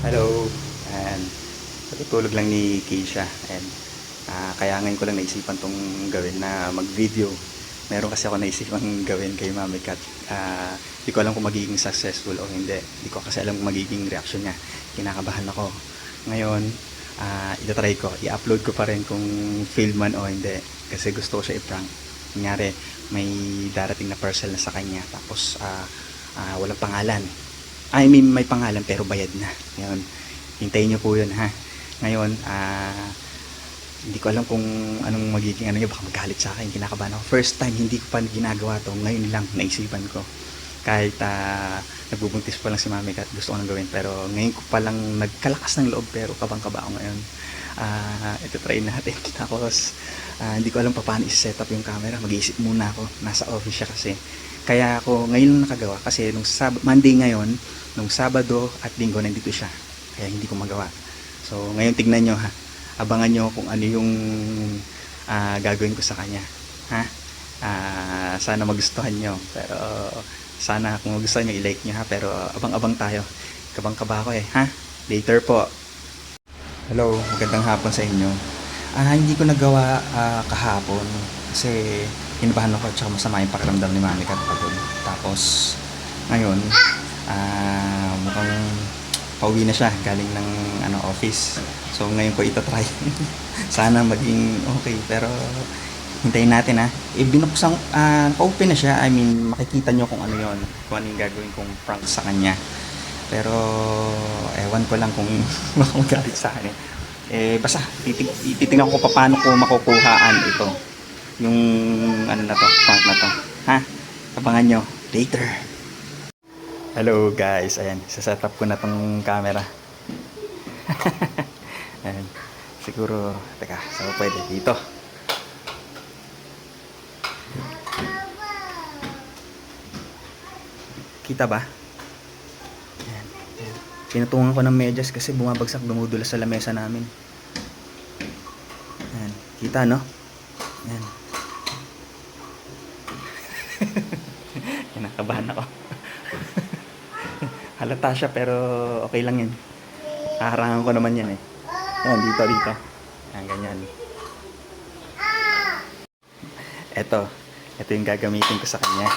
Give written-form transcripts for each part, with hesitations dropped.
Hello, and patutulog lang ni Keisha, and kaya ngayon ko lang naisipan tong gawin na mag-video. Meron kasi ako naisipang gawin kay Mami Kat. Di ko alam kung magiging successful o hindi. Di ko kasi alam kung magiging reaction niya. Kinakabahan ako. Ngayon, itatry ko. I-upload ko pa rin kung failed man o hindi. Kasi gusto ko siya i-prank. Kunyari, may darating na parcel na sa kanya. Tapos, walang pangalan. I mean, may pangalan pero bayad na. Ngayon, hintayin nyo po yun ha. Ngayon, hindi ko alam kung anong magiging ano nyo. Baka magalit sa akin, kinakabahan ako. First time, hindi ko pa ginagawa to. Ngayon lang, naisipan ko. Kahit nagbubuntis pa lang si Mami Kat, gusto ko nang gawin. Pero ngayon ko pa lang nagkalakas ng loob. Pero kabang-kaba ako ngayon. Ito try natin. Tapos, hindi ko alam pa paano i-set up yung camera. Mag-iisip muna ako. Nasa office siya kasi. Kaya ako ngayon lang nakagawa kasi nung Monday ngayon, nung Sabado at Linggo nandito siya. Kaya hindi ko magawa. So ngayon tignan nyo ha. Abangan nyo kung ano yung gagawin ko sa kanya. Ha? Sana magustuhan nyo. Pero sana kung magustuhan nyo i-like nyo ha. Pero abang-abang tayo. Kabang-kaba ako eh. Ha? Later po. Hello, magandang hapon sa inyo. Hindi ko nagawa kahapon kasi kinabahan ako at saka masama yung pakiramdam ni Mami Kat pagod. Tapos ngayon mukhang pauwi na siya galing ng office. So ngayon ko itatry. Sana maging okay pero hintayin natin ha. Binuksan open na siya. I mean makikita nyo kung ano yon, kung ano yung gagawin kong prank sa kanya. Pero ewan ko lang kung makagalit sa akin basta titingnan ko paano ko makukuhaan ito yung ano na to, prank na to ha, abangan nyo later. Hello guys, ayan, set up ko na tong camera. Ayan, siguro teka, so pwede dito kita ba? Ayan, ayan. Pinutungan ko ng medyas kasi bumabagsak, dumudulas sa lamesa namin. Ayan, kita no? Ayan. Kinakabahan ako. Halata siya pero okay lang yan. Haharangan ko naman yan eh. Ayan, dito. Ayan, ganyan. Ito yung gagamitin ko sa kanya.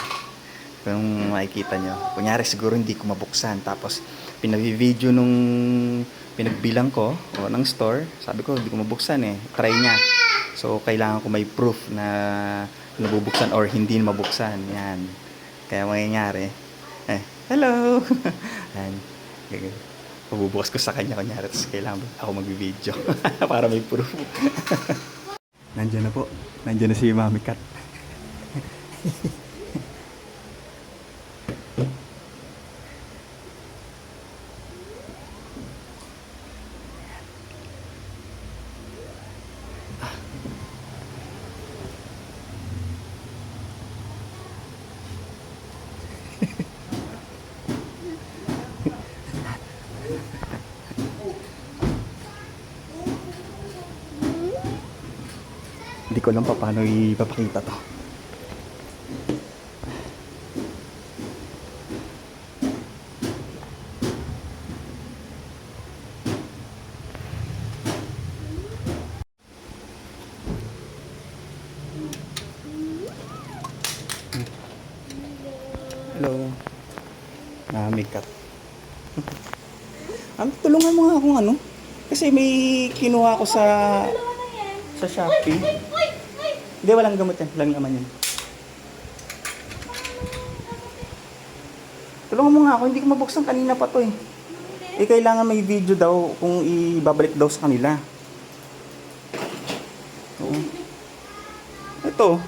Kung makikita nyo. Kunyari siguro hindi ko mabuksan. Tapos pinag-video nung pinagbilang ko ng store. Sabi ko hindi ko mabuksan eh. Try niya. So kailangan ko may proof na nabubuksan or hindi mabuksan. Yan. Kaya mangyayari. Hello! Ayan. Pabubukas ko sa kanya kunyari. Tapos kailangan ako mag-video. Para may proof. Nandiyan na po. Nandiyan na si Mami Kat. Hindi ko alam pa paano ipapakita to. Hello. Mami Kat. Tulungan mo nga akong ano. Kasi may kinuha ko sa Shopee. Hindi, walang gamot yan. Walang naman yan. Tulungan mo nga ako. Hindi ko mabuksan kanina pa to eh. Kailangan may video daw kung ibabalik daw sa kanila. Oo. Ito.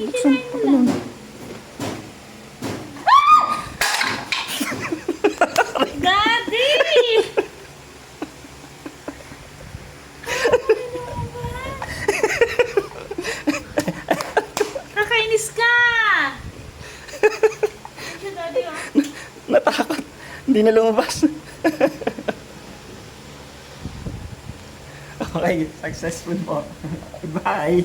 Buksan pa lang. Natakot. Hindi na lumabas. Okay, successful po. Bye.